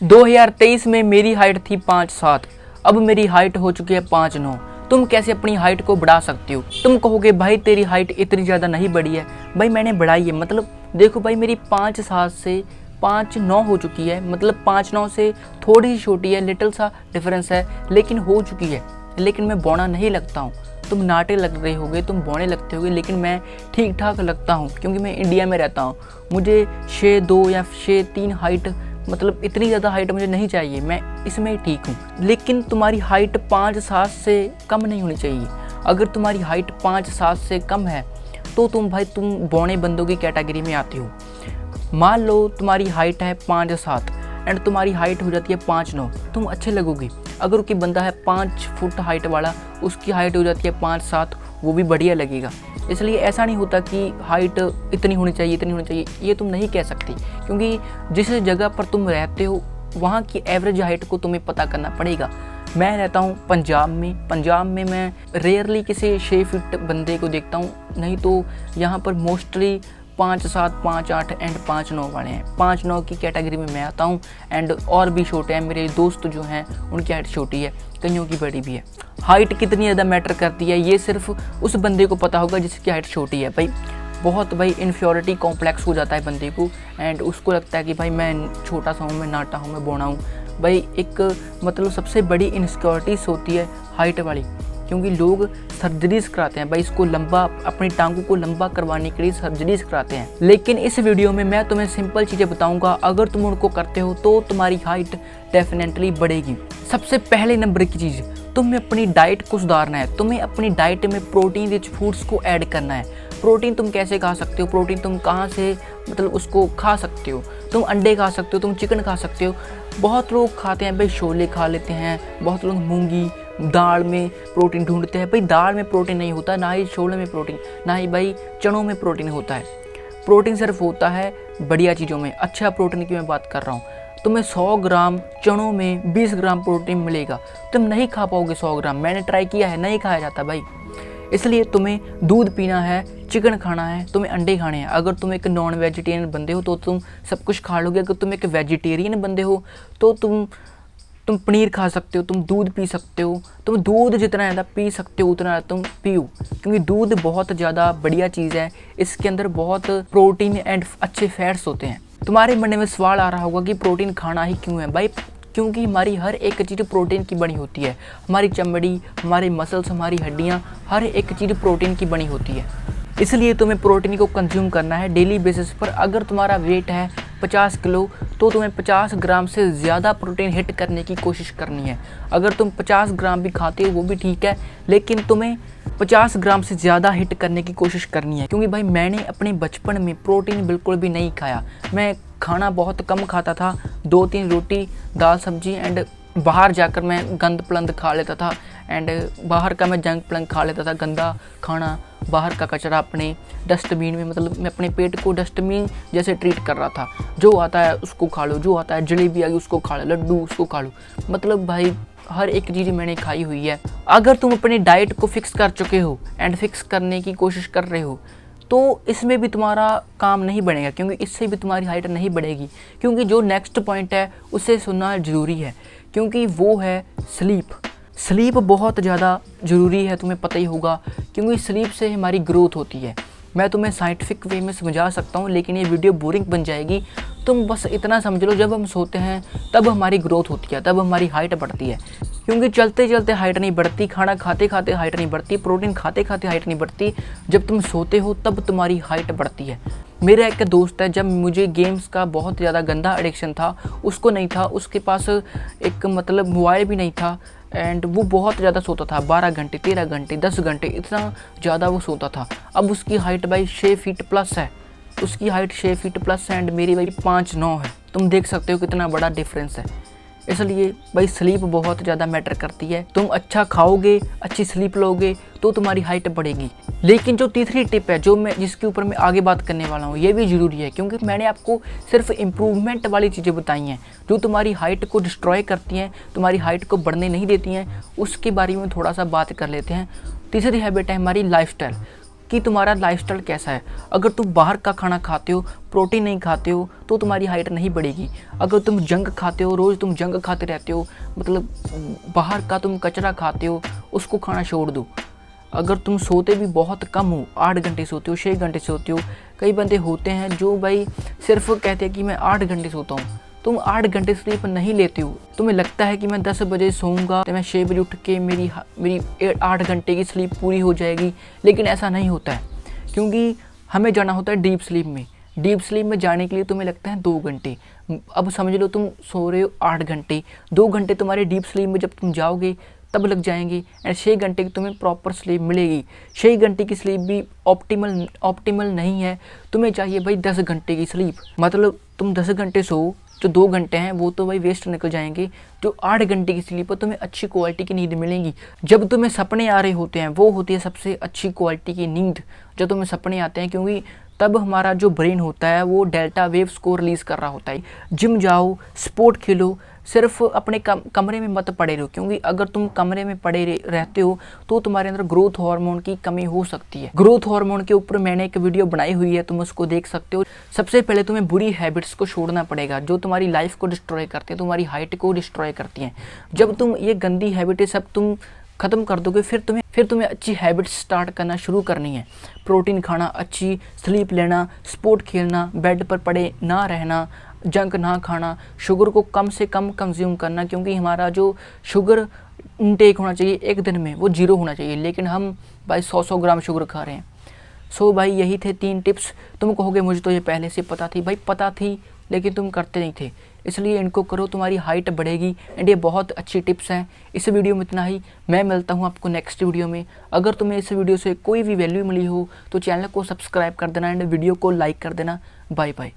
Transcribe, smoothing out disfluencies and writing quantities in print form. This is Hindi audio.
2023 में मेरी हाइट थी 5'7", अब मेरी हाइट हो चुकी है 5'9". तुम कैसे अपनी हाइट को बढ़ा सकते हो? तुम कहोगे भाई तेरी हाइट इतनी ज़्यादा नहीं बढ़ी है। भाई मैंने बढ़ाई है, मतलब देखो भाई मेरी 5'7" से 5'9" हो चुकी है, मतलब 5'9" से थोड़ी सी छोटी है, लिटिल सा डिफरेंस है, लेकिन हो चुकी है। लेकिन मैं बौना नहीं लगता हूँ। तुम नाटे लग रहे होगे, तुम बौने लगते होगे, लेकिन मैं ठीक ठाक लगता हूँ क्योंकि मैं इंडिया में रहता हूँ। मुझे 6'2" या 6'3" हाइट, मतलब इतनी ज़्यादा हाइट मुझे नहीं चाहिए, मैं इसमें ही ठीक हूँ। लेकिन तुम्हारी हाइट 5'7" से कम नहीं होनी चाहिए। अगर तुम्हारी हाइट 5'7" से कम है तो तुम बौने बंदों की कैटेगरी में आते हो। मान लो तुम्हारी हाइट है 5'7" एंड तुम्हारी हाइट हो जाती है 5'9", तुम अच्छे लगोगे। अगर कोई बंदा है 5 फुट हाइट वाला, उसकी हाइट हो जाती है 5'7", वो भी बढ़िया लगेगा। इसलिए ऐसा नहीं होता कि हाइट इतनी होनी चाहिए, ये तुम नहीं कह सकती, क्योंकि जिस जगह पर तुम रहते हो वहाँ की एवरेज हाइट को तुम्हें पता करना पड़ेगा। मैं रहता हूँ पंजाब में मैं रेयरली किसी 6 फीट बंदे को देखता हूँ, नहीं तो यहाँ पर मोस्टली 5'7", 5'8" एंड 5'9" वाले हैं। 5'9" की कैटेगरी में मैं आता हूँ एंड और भी छोटे हैं। मेरे दोस्त जो हैं उनकी हाइट छोटी है, कईयों की बड़ी भी है। हाइट कितनी ज़्यादा मैटर करती है ये सिर्फ उस बंदे को पता होगा जिसकी हाइट छोटी है। भाई इन्फ्योरिटी कॉम्प्लेक्स हो जाता है बंदे को एंड उसको लगता है कि भाई मैं छोटा सा हूँ, मैं नाटा हूँ, मैं बौना हूँ। भाई एक मतलब सबसे बड़ी इनसिक्योरिटीज़ होती है हाइट वाली, क्योंकि लोग सर्जरीज कराते हैं। भाई इसको लंबा, अपनी टांगों को लंबा करवाने के लिए सर्जरीज कराते हैं। लेकिन इस वीडियो में मैं तुम्हें सिंपल चीज़ें बताऊंगा, अगर तुम उनको करते हो तो तुम्हारी हाइट डेफिनेटली बढ़ेगी। सबसे पहले नंबर की चीज़, तुम्हें अपनी डाइट को सुधारना है। तुम्हें अपनी डाइट में प्रोटीन रिच फूड्स को ऐड करना है। प्रोटीन तुम कैसे खा सकते हो? प्रोटीन तुम कहाँ से मतलब उसको खा सकते हो? तुम अंडे खा सकते हो, तुम चिकन खा सकते हो। बहुत लोग खाते हैं भाई, छोले खा लेते हैं, बहुत लोग मूंगी दाल में प्रोटीन ढूंढते हैं। भाई दाल में प्रोटीन नहीं होता, ना ही छोले में प्रोटीन, ना ही भाई चनों में प्रोटीन होता है। प्रोटीन सिर्फ होता है बढ़िया चीज़ों में। अच्छा प्रोटीन की मैं बात कर रहा हूँ। तुम्हें 100 ग्राम चनों में 20 ग्राम प्रोटीन मिलेगा, तुम नहीं खा पाओगे 100 ग्राम। मैंने ट्राई किया है, नहीं खाया जाता भाई। इसलिए तुम्हें दूध पीना है, चिकन खाना है, तुम्हें अंडे खाने हैं। अगर तुम एक नॉन वेजिटेरियन बंदे हो तो तुम सब कुछ खा लोगे। अगर तुम एक वेजिटेरियन बंदे हो तो तुम पनीर खा सकते हो, तुम दूध पी सकते हो। तुम दूध जितना ज़्यादा पी सकते हो उतना तुम पियो, क्योंकि दूध बहुत ज़्यादा बढ़िया चीज़ है। इसके अंदर बहुत प्रोटीन एंड अच्छे फैट्स होते हैं। तुम्हारे मन में सवाल आ रहा होगा कि प्रोटीन खाना ही क्यों है? भाई क्योंकि हमारी हर एक चीज़ प्रोटीन की बनी होती है। हमारी चमड़ी, हमारे मसल्स, हमारी हड्डियाँ, हर एक चीज़ प्रोटीन की बनी होती है। इसलिए तुम्हें प्रोटीन को कंज्यूम करना है डेली बेसिस पर। अगर तुम्हारा वेट है 50 किलो तो तुम्हें 50 ग्राम से ज़्यादा प्रोटीन हिट करने की कोशिश करनी है। अगर तुम 50 ग्राम भी खाते हो वो भी ठीक है, लेकिन तुम्हें 50 ग्राम से ज़्यादा हिट करने की कोशिश करनी है। क्योंकि भाई मैंने अपने बचपन में प्रोटीन बिल्कुल भी नहीं खाया। मैं खाना बहुत कम खाता था, 2-3 रोटी, दाल सब्जी एंड बाहर जाकर मैं गंद पलंद खा लेता था एंड बाहर का मैं जंक पलंग खा लेता था, गंदा खाना, बाहर का कचरा अपने डस्टबिन में, मतलब मैं अपने पेट को डस्टबिन जैसे ट्रीट कर रहा था। जो आता है उसको खा लो, जो आता है जलेबी आ गई उसको खा लो, लड्डू उसको खा लो, मतलब भाई हर एक चीज़ मैंने खाई हुई है। अगर तुम अपनी डाइट को फिक्स कर चुके हो एंड फिक्स करने की कोशिश कर रहे हो तो इसमें भी तुम्हारा काम नहीं बनेगा, क्योंकि इससे भी तुम्हारी हाइट नहीं बढ़ेगी। क्योंकि जो नेक्स्ट पॉइंट है उसे सुनना ज़रूरी है, क्योंकि वो है स्लीप बहुत ज़्यादा ज़रूरी है, तुम्हें पता ही होगा, क्योंकि स्लीप से हमारी ग्रोथ होती है। मैं तुम्हें साइंटिफिक वे में समझा सकता हूँ, लेकिन ये वीडियो बोरिंग बन जाएगी। तुम बस इतना समझ लो, जब हम सोते हैं तब हमारी ग्रोथ होती है, तब हमारी हाइट बढ़ती है। क्योंकि चलते चलते हाइट नहीं बढ़ती, खाना खाते खाते हाइट नहीं बढ़ती, प्रोटीन खाते खाते हाइट नहीं बढ़ती। जब तुम सोते हो तब तुम्हारी हाइट बढ़ती है। मेरा एक दोस्त है, जब मुझे गेम्स का बहुत ज़्यादा गंदा एडिक्शन था, उसको नहीं था, उसके पास एक मतलब मोबाइल भी नहीं था एंड वो बहुत ज़्यादा सोता था, 12 घंटे, 13 घंटे, 10 घंटे, इतना ज़्यादा वो सोता था। अब उसकी हाइट भाई 6 फीट प्लस है, उसकी हाइट 6 फीट प्लस है एंड मेरी भाई 5'9" है। तुम देख सकते हो कितना बड़ा डिफरेंस है। इसलिए भाई स्लीप बहुत ज़्यादा मैटर करती है। तुम अच्छा खाओगे, अच्छी स्लीप लोगे तो तुम्हारी हाइट बढ़ेगी। लेकिन जो तीसरी टिप है, जिसके ऊपर मैं आगे बात करने वाला हूँ, ये भी ज़रूरी है, क्योंकि मैंने आपको सिर्फ इम्प्रूवमेंट वाली चीज़ें बताई हैं जो तुम्हारी हाइट को डिस्ट्रॉय करती हैं, तुम्हारी हाइट को बढ़ने नहीं देती हैं। उसके बारे में थोड़ा सा बात कर लेते हैं। तीसरी हैबिट है हमारी लाइफस्टाइल। कि तुम्हारा लाइफस्टाइल कैसा है। अगर तुम बाहर का खाना खाते हो, प्रोटीन नहीं खाते हो, तो तुम्हारी हाइट नहीं बढ़ेगी। अगर तुम जंक खाते हो, रोज़ तुम जंक खाते रहते हो, मतलब बाहर का तुम कचरा खाते हो, उसको खाना छोड़ दो। अगर तुम सोते भी बहुत कम हो, 8 घंटे सोते हो, 6 घंटे सोते हो, कई बंदे होते हैं जो भाई सिर्फ कहते हैं कि मैं 8 घंटे सोता हूँ। तुम 8 घंटे स्लीप नहीं लेते हो। तुम्हें लगता है कि मैं 10 बजे सोऊंगा तो मैं 6 बजे उठ के मेरी 8 घंटे की स्लीप पूरी हो जाएगी, लेकिन ऐसा नहीं होता है, क्योंकि हमें जाना होता है डीप स्लीप में। डीप स्लीप में जाने के लिए तुम्हें लगता है 2 घंटे। अब समझ लो तुम सो रहे हो 8 घंटे, 2 घंटे तुम्हारे डीप स्लीप में जब तुम जाओगे तब लग जाएंगे, एंड 6 घंटे की तुम्हें प्रॉपर स्लीप मिलेगी। 6 घंटे की स्लीप भी ऑप्टिमल नहीं है, तुम्हें चाहिए भाई 10 घंटे की स्लीप। मतलब तुम 10 घंटे सो, जो 2 घंटे हैं वो तो भाई वेस्ट निकल जाएंगे। जो 8 घंटे की स्लीप पर तुम्हें अच्छी क्वालिटी की नींद मिलेगी। जब तुम्हें सपने आ रहे होते हैं वो होती है सबसे अच्छी क्वालिटी की नींद, जब तुम्हें सपने आते हैं, क्योंकि तब हमारा जो ब्रेन होता है वो डेल्टा वेव्स को रिलीज़ कर रहा होता है। जिम जाओ, स्पोर्ट खेलो, सिर्फ अपने कमरे में मत पड़े रहो, क्योंकि अगर तुम कमरे में पड़े रहते हो तो तुम्हारे अंदर ग्रोथ हार्मोन की कमी हो सकती है। ग्रोथ हार्मोन के ऊपर मैंने एक वीडियो बनाई हुई है, तुम उसको देख सकते हो। सबसे पहले तुम्हें बुरी हैबिट्स को छोड़ना पड़ेगा जो तुम्हारी लाइफ को डिस्ट्रॉय करती हैं, तुम्हारी हाइट को डिस्ट्रॉय करती हैं। जब तुम ये गंदी हैबिटें सब तुम ख़त्म कर दोगे, फिर तुम्हें अच्छी हैबिट्स स्टार्ट करना शुरू करनी है। प्रोटीन खाना, अच्छी स्लीप लेना, स्पोर्ट खेलना, बेड पर पड़े ना रहना, जंक ना खाना, शुगर को कम से कम कंज्यूम करना, क्योंकि हमारा जो शुगर इनटेक होना चाहिए एक दिन में वो 0 होना चाहिए, लेकिन हम भाई 100 ग्राम शुगर खा रहे हैं। सो भाई यही थे 3 टिप्स। तुम कहोगे मुझे तो ये पहले से पता थी। भाई पता थी, लेकिन तुम करते नहीं थे, इसलिए इनको करो, तुम्हारी हाइट बढ़ेगी। एंड ये बहुत अच्छी टिप्स हैं। इस वीडियो में इतना ही। मैं मिलता हूँ आपको नेक्स्ट वीडियो में। अगर तुम्हें इस वीडियो से कोई भी वैल्यू मिली हो तो चैनल को सब्सक्राइब कर देना एंड वीडियो को लाइक कर देना। Bye bye.